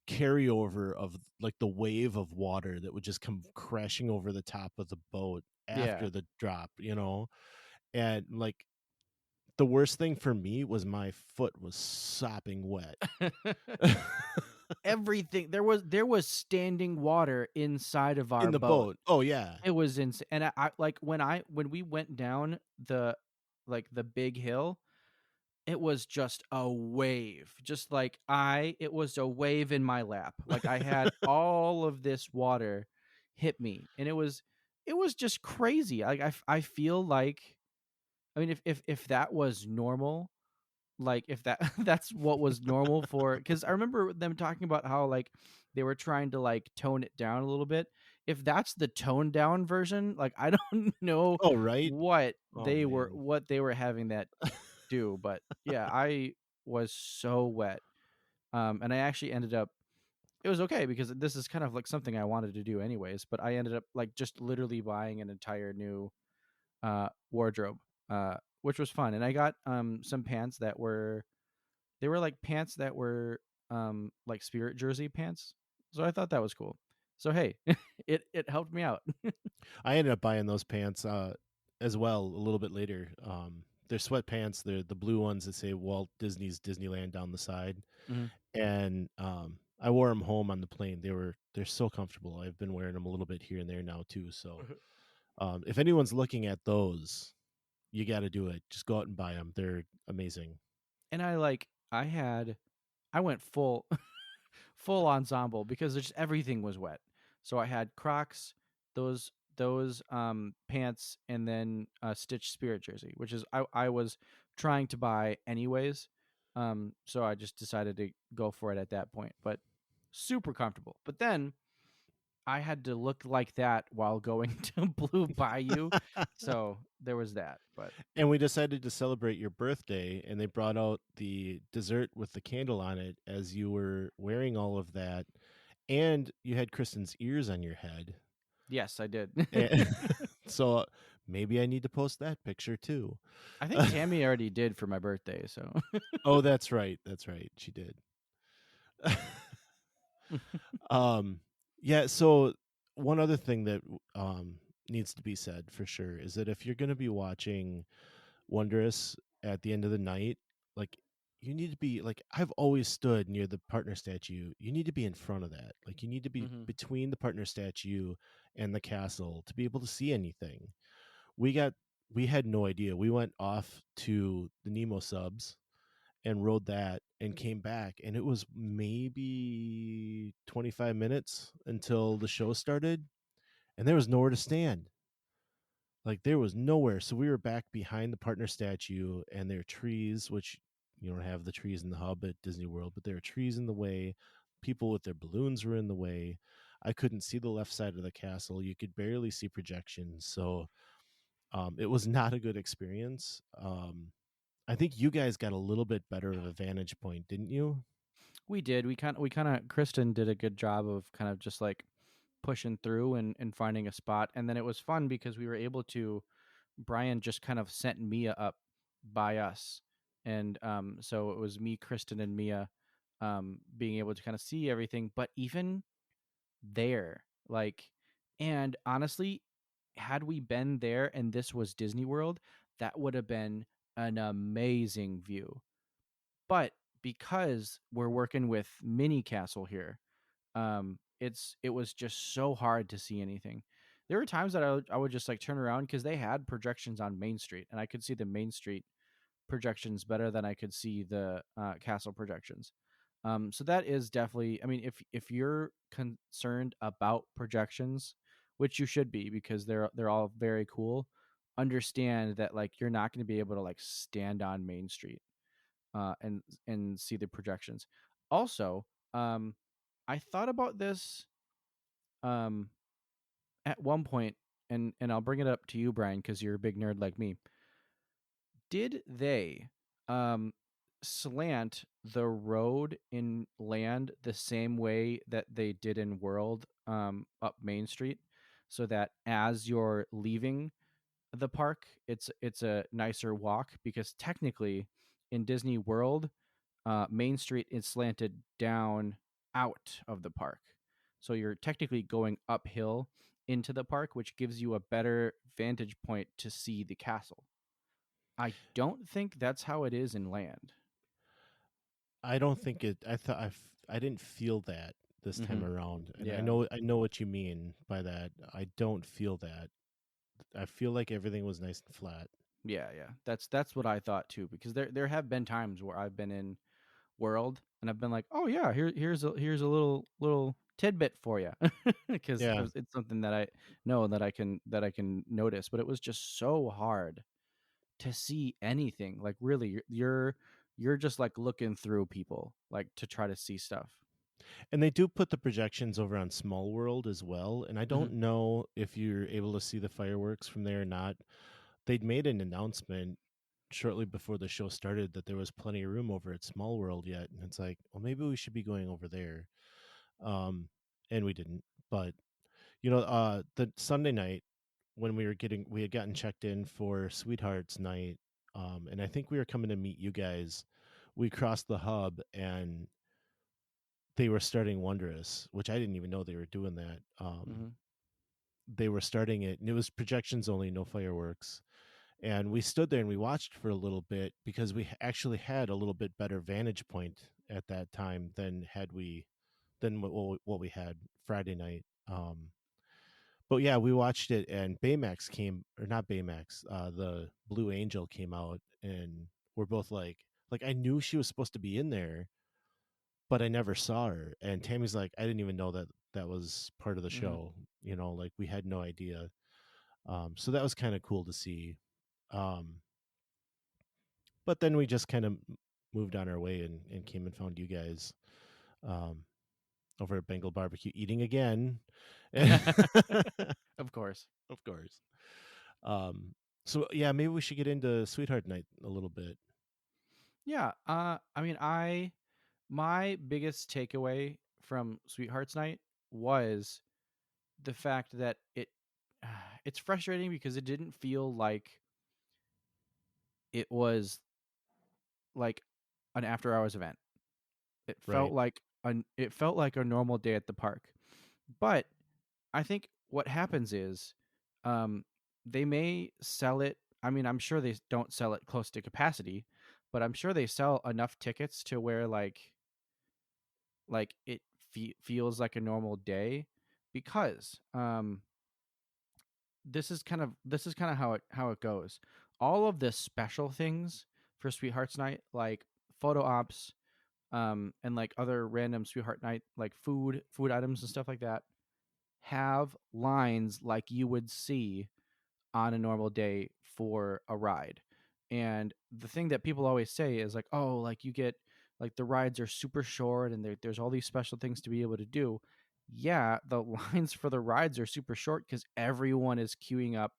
carryover of like the wave of water that would just come crashing over the top of the boat after Yeah. the drop, and like the worst thing for me was my foot was sopping wet. Everything there was standing water inside of our In the boat. boat. Oh yeah. It was insane. And I like when we went down the big hill, it was just a wave. Just like it was a wave in my lap. Like I had all of this water hit me, and it was just crazy. Like I feel like, I mean, if that was normal, like if that that's what was normal for, because I remember them talking about how like they were trying to like tone it down a little bit. If that's the toned down version, like I don't know Oh right. Oh man. what they were having that do. But yeah, I was so wet. And I actually ended up, it was okay because this is kind of like something I wanted to do anyways, but I ended up like just literally buying an entire new wardrobe, which was fun. And I got some pants that were, they were like pants that were like Spirit jersey pants. So I thought that was cool. So hey, it helped me out. I ended up buying those pants as well a little bit later. They're sweatpants. They're the blue ones that say Walt Disney's Disneyland down the side. Mhm. And I wore them home on the plane. They're so comfortable. I've been wearing them a little bit here and there now too. So If anyone's looking at those, you got to do it. Just go out and buy them. They're amazing. And I went full full ensemble because just everything was wet. So I had Crocs, those pants, and then a Stitch Spirit jersey, which is I was trying to buy anyways. So I just decided to go for it at that point. But super comfortable. But then I had to look like that while going to Blue Bayou. So there was that. But And we decided to celebrate your birthday, and they brought out the dessert with the candle on it as you were wearing all of that, and you had Kristen's ears on your head. yes, I did. And so maybe I need to post that picture too. I think Tammy already did for my birthday, so Oh, that's right. That's right. She did. um, yeah. So one other thing that needs to be said for sure is that if you're going to be watching Wondrous at the end of the night, like you need to be like I've always stood near the partner statue. You need to be in front of that. Like you need to be Mhm. between the partner statue and the castle to be able to see anything. We had no idea. We went off to the Nemo subs and rode that and came back, and it was maybe 25 minutes until the show started, and there was nowhere to stand. Like there was nowhere. So we were back behind the partner statue, and there are trees, which you don't have the trees in the hub at Disney World, but there are trees in the way. People with their balloons were in the way. I couldn't see the left side of the castle. You could barely see projections. So it was not a good experience. I think you guys got a little bit better of a vantage point, didn't you? We did. We kind of Kristen did a good job of kind of just like pushing through and finding a spot. And then it was fun because we were able to Brian just kind of sent Mia up by us. And so it was me, Kristen, and Mia being able to kind of see everything. But even there, like, and honestly, had we been there and this was Disney World, that would have been an amazing view. But because we're working with Mini Castle here, it was just so hard to see anything. There were times that I would just like turn around because they had projections on Main Street, and I could see the Main Street projections better than I could see the castle projections. So that is definitely. I mean, if you're concerned about projections, which you should be because they're all very cool, understand that like you're not going to be able to like stand on Main Street and see the projections. Also, I thought about this um, at one point, and I'll bring it up to you, Brian, because you're a big nerd like me. Did they um, slant the road in land the same way that they did in World up Main Street, so that as you're leaving the park, it's a nicer walk because technically in Disney World Main Street is slanted down out of the park. So you're technically going uphill into the park, which gives you a better vantage point to see the castle. I don't think that's how it is in land. I don't think it. I didn't feel that this time Hmm. around, and Yeah. I know what you mean by that. I don't feel that. I feel like everything was nice and flat. Yeah, yeah. That's what I thought too, because there have been times where I've been in World and I've been like, oh yeah, here's a little tidbit for you, because Yeah, it's something that I know that I can notice, but it was just so hard to see anything. Like really, you're just like looking through people like to try to see stuff. and they do put the projections over on Small World as well. And I Hmm. don't know if you're able to see the fireworks from there or not. They'd made an announcement shortly before the show started that there was plenty of room over at Small World yet, and it's like, well, maybe we should be going over there. Um, and we didn't, but the Sunday night when we had gotten checked in for Sweethearts night, and I think we were coming to meet you guys. We crossed the hub and they were starting Wondrous, which I didn't even know they were doing that. Hmm. They were starting it, and it was projections only, no fireworks. And we stood there and we watched for a little bit because we actually had a little bit better vantage point at that time than what we had Friday night. But yeah, we watched it, and Baymax came, or not Baymax, the Blue Angel came out, and we're both like I knew she was supposed to be in there, but I never saw her. And Tammy's like, I didn't even know that that was part of the Mm-hmm. show. You know, like we had no idea. So that was kind of cool to see. Um, but then we just kind of moved on our way and came and found you guys um, over at Bengal Barbecue eating again. Of course. Of course. Um, so yeah, maybe we should get into Sweetheart Night a little bit. Yeah. I mean, my biggest takeaway from Sweethearts Night was the fact that it's frustrating because it didn't feel like it was like an after hours event. It felt Right. like a normal day at the park. But I think what happens is um they may sell it. I mean, I'm sure they don't sell it close to capacity, but I'm sure they sell enough tickets to where it feels like a normal day because this is kind of how it goes. All of the special things for Sweethearts Night, like photo ops, and like other random Sweetheart Night, like food items and stuff like that, have lines like you would see on a normal day for a ride. And the thing that people always say is like, oh, like you get like the rides are super short and there's all these special things to be able to do. Yeah, the lines for the rides are super short because everyone is queuing up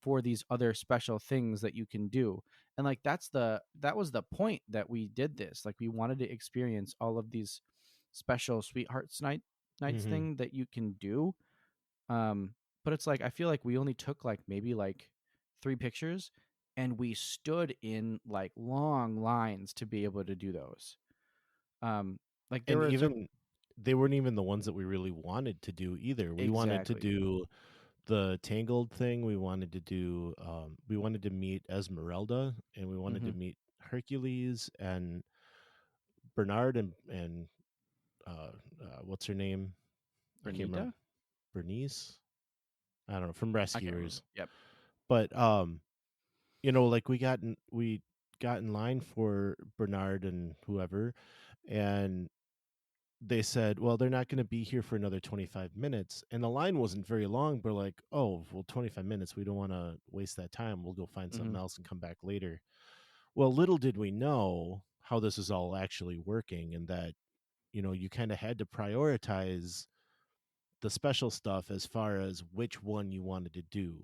for these other special things that you can do. And like that was the point that we did this. Like we wanted to experience all of these special Sweethearts nights Mm-hmm. thing that you can do. um but it's like I feel like we only took like maybe like 3 pictures, and we stood in like long lines to be able to do those. Like there And was even they weren't even the ones that we really wanted to do either. We wanted to exactly. do the Tangled thing. We wanted to do we wanted to meet Esmeralda, and we wanted Hmm. to meet Hercules and Bernard and what's her name? I can't remember. Bernita. Bernice? I don't know, from I can't remember. Rescuers. Yep. But you know, like we got in line for Bernard and whoever, and they said, well, they're not going to be here for another 25 minutes. And the line wasn't very long, but like, oh, well, 25 minutes. We don't want to waste that time. We'll go find Hmm. something else and come back later. Well, little did we know how this is all actually working, and that, you know, you kind of had to prioritize the special stuff as far as which one you wanted to do.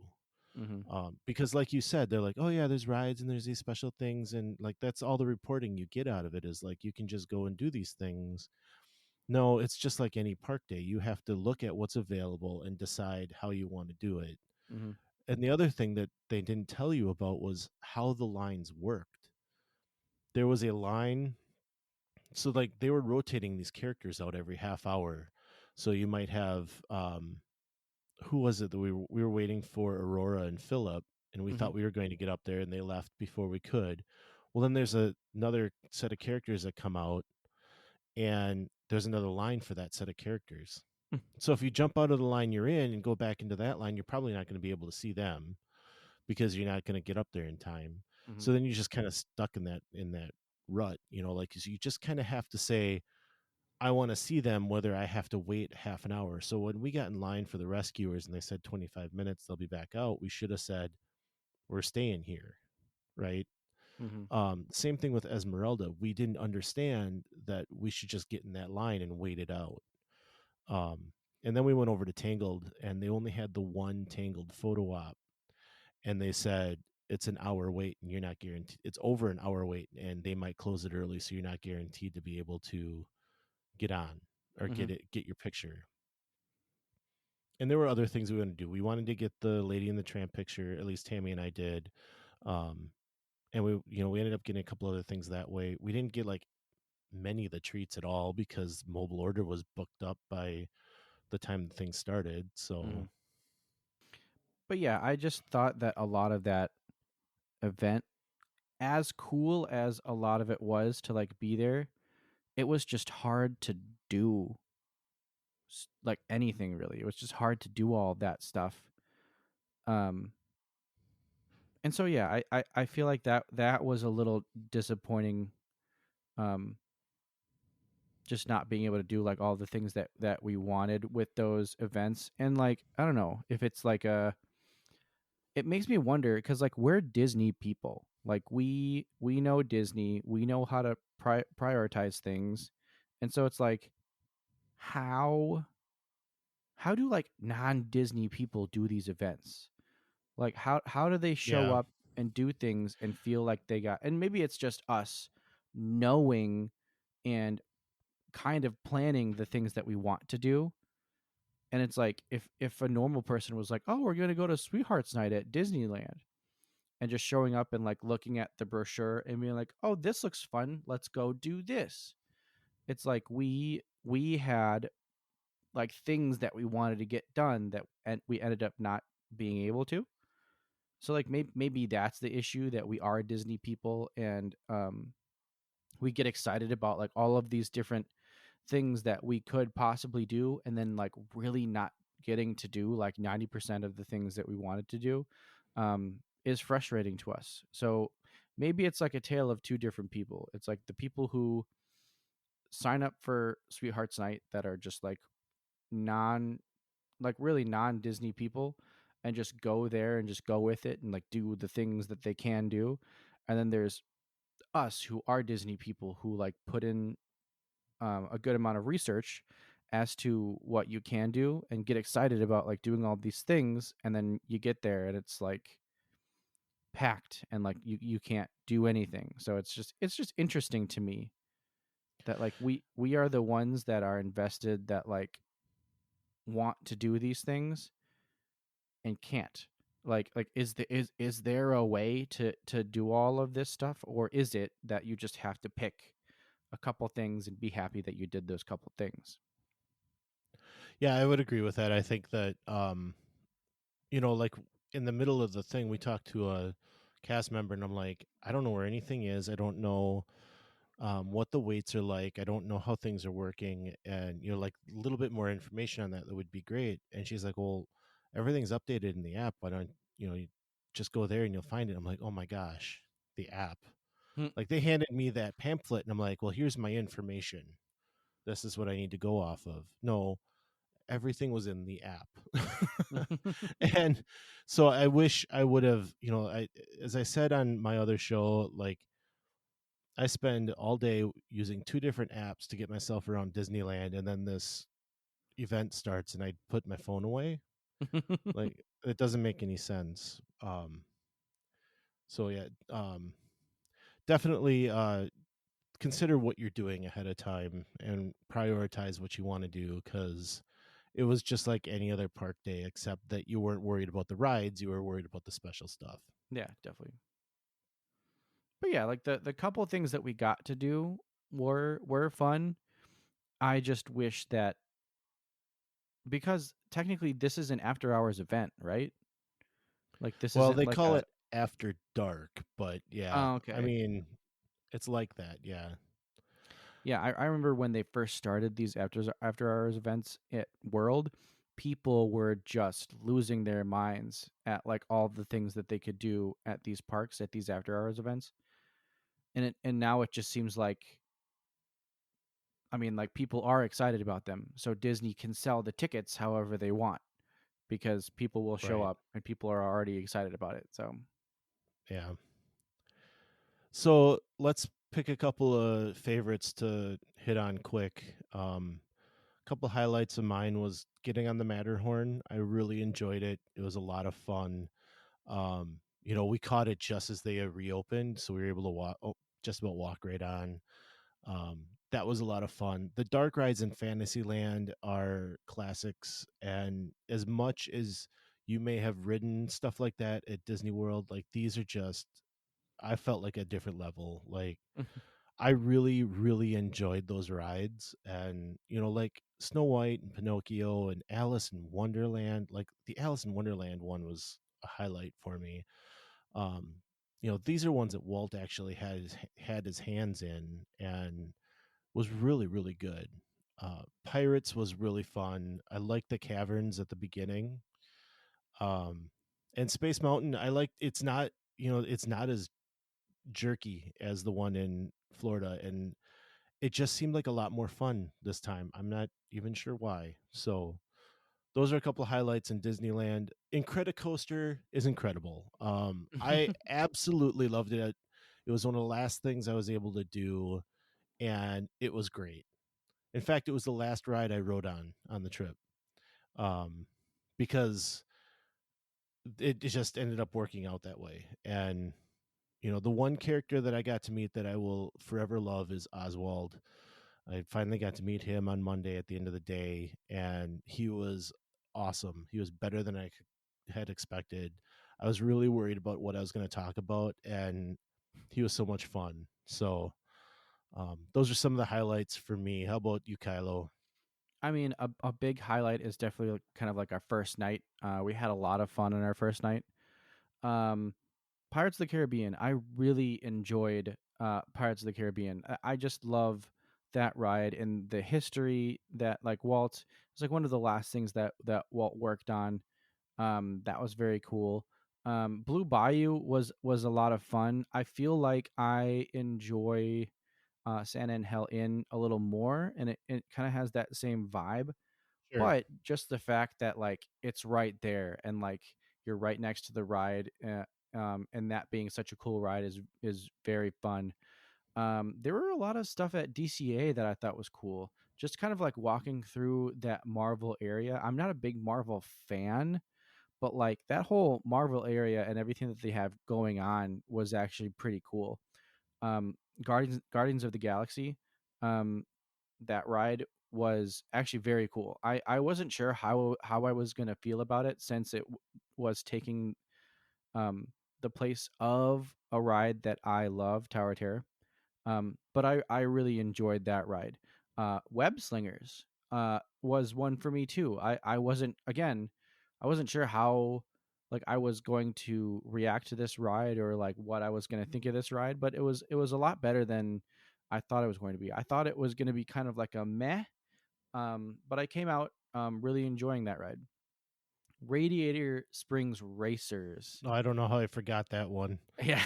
Hmm. Because like you said, they're like, oh yeah, there's rides and there's these special things. And like, that's all the reporting you get out of it is like, you can just go and do these things. No, it's just like any park day. You have to look at what's available and decide how you want to do it. Hmm. And the other thing that they didn't tell you about was how the lines worked. There was a line, so like they were rotating these characters out every half hour. So you might have who was it that we were waiting for Aurora and Philip, and we Hmm. thought we were going to get up there, and they left before we could. Well, then there's another set of characters that come out, and there's another line for that set of characters. So if you jump out of the line you're in and go back into that line, you're probably not going to be able to see them because you're not going to get up there in time. Hmm. So then you're just kind of stuck in that rut, you know, like 'cause you just kind of have to say, I want to see them whether I have to wait half an hour. So when we got in line for the rescuers and they said 25 minutes they'll be back out, we should have said we're staying here, right? Hmm. Same thing with Esmeralda. We didn't understand that we should just get in that line and wait it out. Um, and then we went over to Tangled, and they only had the one Tangled photo op, and they said it's an hour wait, and you're not guaranteed. It's over an hour wait, and they might close it early, so you're not guaranteed to be able to get on or Hmm. get your picture. And there were other things we wanted to do. We wanted to get the Lady in the Tramp picture. At least Tammy and I did. Um, and we ended up getting a couple other things that way. We didn't get like many of the treats at all because mobile order was booked up by the time the thing started. Hmm. So But yeah, I just thought that a lot of that event, as cool as a lot of it was to like be there, it was just hard to do like anything really. It was just hard to do all that stuff. Um, and so yeah, I feel like that was a little disappointing. Um, just not being able to do like all the things that we wanted with those events, and like I don't know if it's like a. It makes me wonder because like we're Disney people, like we know Disney, we know how to prioritize things, and so it's like how how do like non-Disney people do these events? Like how do they show Yeah. up and do things and feel like they got, and maybe it's just us knowing and kind of planning the things that we want to do. And it's like if a normal person was like, "Oh, we're going to go to Sweethearts Night at Disneyland." And just showing up and like looking at the brochure and being like, "Oh, this looks fun. Let's go do this." It's like we had like things that we wanted to get done that and we ended up not being able to. So like maybe that's the issue, that we are Disney people, and we get excited about like all of these different things that we could possibly do, and then like really not getting to do like 90% of the things that we wanted to do, is frustrating to us. So maybe it's like a tale of two different people. It's like the people who sign up for Sweethearts Night that are just non like really non Disney people, and just go there and just go with it and like do the things that they can do. And then there's us who are Disney people who like put in a good amount of research as to what you can do and get excited about like doing all these things, and then you get there and it's like packed and like you can't do anything. So it's just interesting to me that like we are the ones that are invested, that like want to do these things and can't. Like is there a way to do all of this stuff, or is it that you just have to pick a couple things and be happy that you did those couple things? Yeah, I would agree with that. I think that like in the middle of the thing, we talked to a cast member, and I'm like, I don't know where anything is. I don't know what the weights are like. I don't know how things are working, and like a little bit more information on that would be great. And she's like, well, everything's updated in the app. Why don't you just go there and you'll find it? I'm like, oh my gosh, the app. Hmm. Like they handed me that pamphlet, and I'm like, well, here's my information. This is what I need to go off of. No, everything was in the app. And so I wish I would have, as I said on my other show, like I spend all day using two different apps to get myself around Disneyland, and then this event starts and I put my phone away. Like it doesn't make any sense. So yeah, definitely consider what you're doing ahead of time and prioritize what you want to do, because it was just like any other park day, except that you weren't worried about the rides, you were worried about the special stuff. Yeah, definitely. But yeah, like the couple things that we got to do were fun. I just wish that, because technically this is an after hours event, right? Like this Well, isn't they like call a. it after dark, but yeah, Oh, I okay. mean, it's like that. Yeah. Yeah, I remember when they first started these after hours events at World, people were just losing their minds at like all the things that they could do at these parks at these after hours events. And now it just seems like, I mean, like people are excited about them. So Disney can sell the tickets however they want, because people will show Right. up and people are already excited about it. So Yeah. So let's pick a couple of favorites to hit on quick. A couple highlights of mine was getting on the Matterhorn. I really enjoyed it. It was a lot of fun. We caught it just as they reopened, so we were able to walk, just about walk right on. That was a lot of fun. The dark rides in Fantasyland are classics, and as much as you may have ridden stuff like that at Disney World, like these are just, I felt like a different level. Like I really, really enjoyed those rides. And, like Snow White and Pinocchio and Alice in Wonderland, like the Alice in Wonderland one was a highlight for me. Um, these are ones that Walt actually had his hands in and was really, really good. Pirates was really fun. I liked the caverns at the beginning. And Space Mountain, I liked. It's not, it's not as jerky as the one in Florida, and it just seemed like a lot more fun this time. I'm not even sure why. So those are a couple of highlights in Disneyland. Incredicoaster is incredible. I absolutely loved it. It was one of the last things I was able to do, and it was great. In fact, it was the last ride I rode on the trip, um, because it just ended up working out that way. And the one character that I got to meet that I will forever love is Oswald. I finally got to meet him on Monday at the end of the day, and he was awesome. He was better than I had expected. I was really worried about what I was going to talk about, and he was so much fun. So, those are some of the highlights for me. How about you, Kylo? I mean, a big highlight is definitely kind of like our first night. We had a lot of fun on our first night. Um, Pirates of the Caribbean. I really enjoyed Pirates of the Caribbean. I just love that ride and the history that like Walt. It's like one of the last things that Walt worked on. That was very cool. Blue Bayou was a lot of fun. I feel like I enjoy Santa and Hell Inn a little more, and it kind of has that same vibe. Sure. But just the fact that like it's right there and like you're right next to the ride, and that being such a cool ride is very fun. There were a lot of stuff at DCA that I thought was cool. Just kind of like walking through that Marvel area. I'm not a big Marvel fan, but like that whole Marvel area and everything that they have going on was actually pretty cool. Um, Guardians of the Galaxy, um, that ride was actually very cool. I wasn't sure how I was gonna feel about it since it was taking um the place of a ride that I love, Tower of Terror. But I really enjoyed that ride. Web Slingers was one for me too. I wasn't, again, I wasn't sure how like I was going to react to this ride or like what I was going to think of this ride, but it was a lot better than I thought it was going to be. I thought it was going to be kind of like a meh, but I came out really enjoying that ride. Radiator Springs Racers. No, I don't know how I forgot that one. Yeah.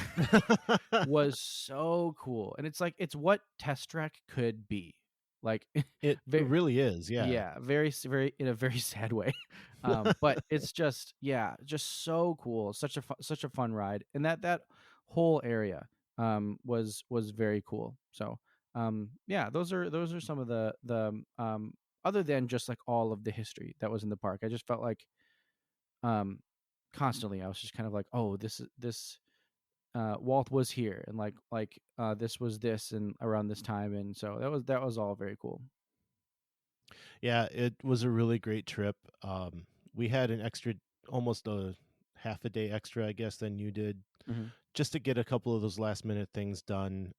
Was so cool. And it's like it's what Test Track could be. Like It very, really is, yeah. yeah, very in a very sad way. But it's just, yeah, just so cool. Such a fun ride. And that whole area was very cool. So yeah, those are some of the other than just like all of the history that was in the park. I just felt like um constantly I was just kind of like, oh, this Walt was here and this was this and around this time, and so that was all very cool. Yeah, it was a really great trip. We had an extra, almost a half a day extra, I guess, than you did, Mm-hmm. just to get a couple of those last minute things done.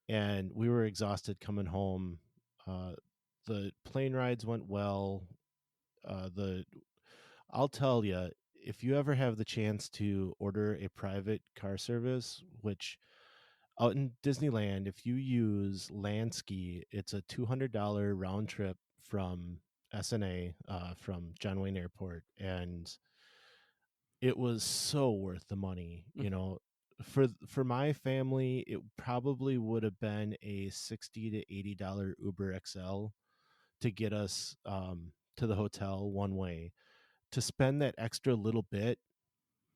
And we were exhausted coming home. Uh, the plane rides went well. The I'll tell you, if you ever have the chance to order a private car service, which out in Disneyland, if you use Lansky, it's a $200 round trip from SNA, from John Wayne Airport, and it was so worth the money. For my family, it probably would have been a $60 to $80 Uber XL to get us to the hotel one way. To spend that extra little bit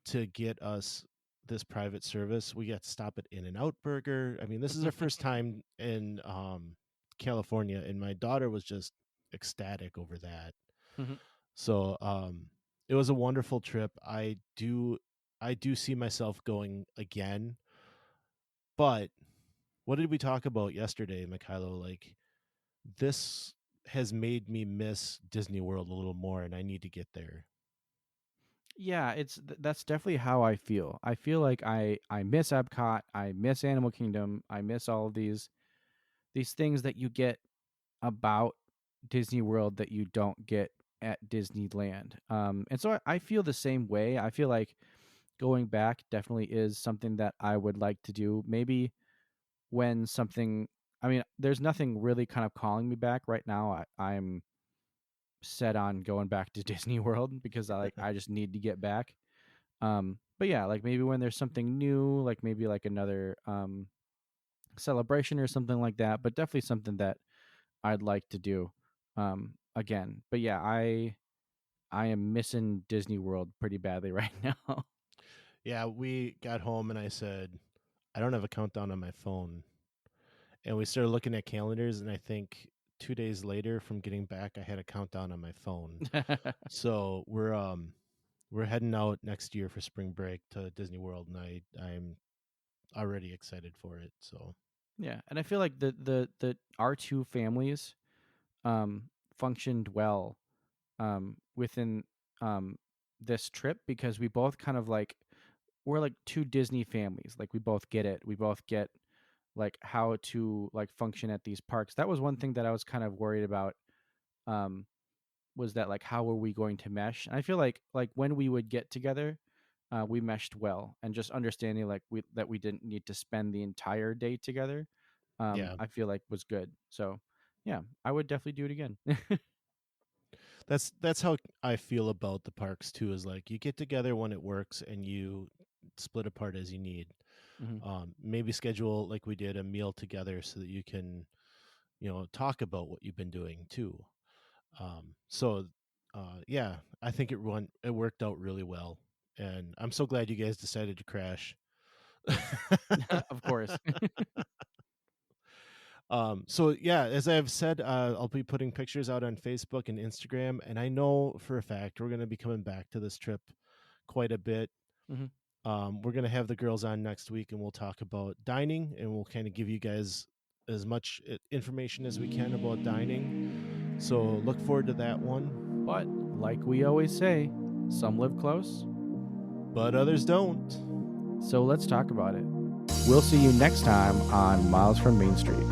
to get us this private service, we got to stop at In-N-Out Burger. I mean, this is our first time in California, and my daughter was just ecstatic over that. Mm-hmm. So it was a wonderful trip. I do see myself going again. But what did we talk about yesterday, Mikhailo? Like, this has made me miss Disney World a little more, and I need to get there. Yeah, that's definitely how I feel. I feel like I miss Epcot, I miss Animal Kingdom, I miss all of these things that you get about Disney World that you don't get at Disneyland. And so I feel the same way. I feel like going back definitely is something that I would like to do. Maybe when something I mean, there's nothing really kind of calling me back right now. I'm set on going back to Disney World because I just need to get back. But yeah, like maybe when there's something new, like maybe like another celebration or something like that, but definitely something that I'd like to do again. But yeah, I am missing Disney World pretty badly right now. Yeah, we got home and I said, I don't have a countdown on my phone. And we started looking at calendars, and I think 2 days later from getting back, I had a countdown on my phone. So we're heading out next year for spring break to Disney World, and I'm already excited for it. So Yeah, and I feel like the our two families functioned well within this trip because we both kind of like we're like two Disney families. Like we both get it. We both get like how to like function at these parks. That was one thing that I was kind of worried about. Um, was that like how are we going to mesh? And I feel like when we would get together, we meshed well, and just understanding like we didn't need to spend the entire day together. yeah, I feel like was good. So yeah, I would definitely do it again. that's how I feel about the parks too. Is like you get together when it works, and you split apart as you need. Mhm. Maybe schedule like we did a meal together so that you can, talk about what you've been doing too. So, yeah, I think it worked out really well, and I'm so glad you guys decided to crash. Of course. So yeah, as I've said, I'll be putting pictures out on Facebook and Instagram, and I know for a fact we're going to be coming back to this trip quite a bit. Mhm. We're going to have the girls on next week, and we'll talk about dining, and we'll kind of give you guys as much information as we can about dining. So look forward to that one. But like we always say, some live close, But others don't. so let's talk about it. We'll see you next time on Miles from Main Street.